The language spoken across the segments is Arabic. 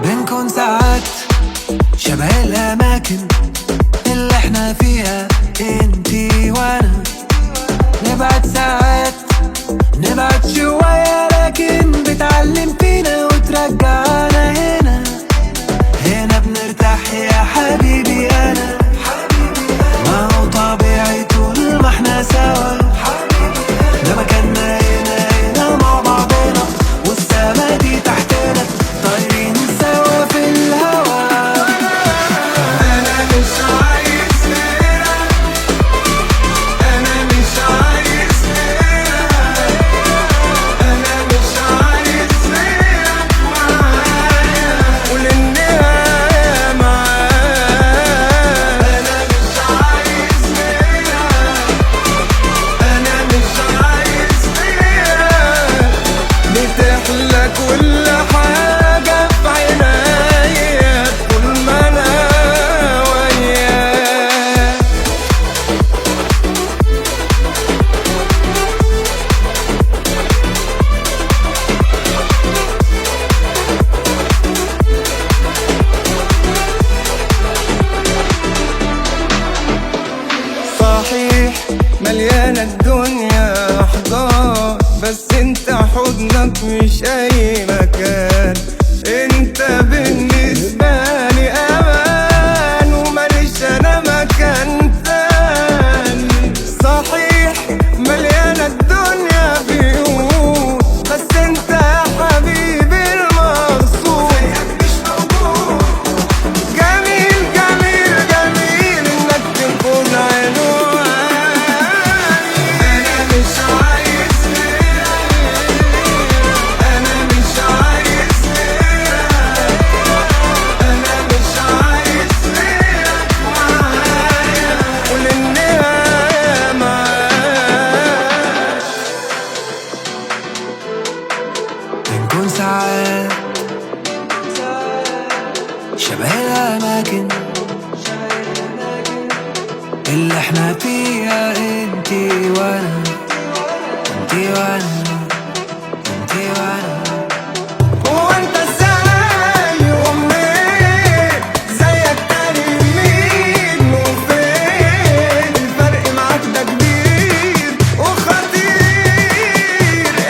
بنكون ساعات شبه الأماكن اللي احنا فيها انتي وانا. نبعد ساعات نبعد شوية، لكن بتعلم فينا وترجعنا هنا. هنا بنرتاح يا حبيبي أنا، ما هو طبيعي طول ما احنا سوا. ده مكاننا هنا مع بعضنا، والسما دي تحتنا طايرين سوا في الهوا. أنا مش عايز غيرك، أنا مش عايز غيرك، أنا مش عايز غيرك معايا وللنهاية معاك. أنا مش عايز غيرك، أنا مش عايز غيرك، بتحلى كل حاجة في عينيا طول ما أنا وياك. صحيح مليانة الدنيا أحضان، بس انت حضنك مش أي مكان. انت بالنسبة لي أمان، وماليش أنا مكان تاني. صحيح مليانة الدنيا بيوت، بس انت يا حبيبي المقصود زيك مش موجود. جميل جميل جميل انك تكون عنواني. انا مش عايز غيرك، انا مش عايز غيرك، انا مش عايز غيرك معايا وللنهاية معاك. بنكون ساعات شبه الأماكن اللي احنا فيها انتي وانا، انتي وانا، انتي وانا. هو انت ازاي ومنين زيك تاني مين وفين؟ الفرق معاك ده كبير وخطير،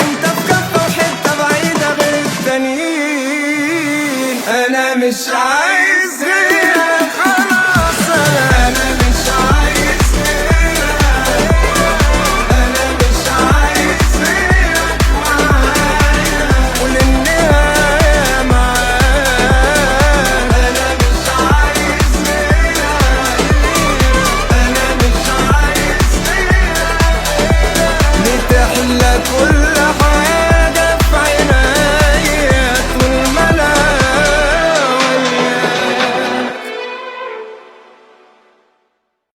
انت في كفة وحتة بعيدة غير التانيين. انا مش عايز غير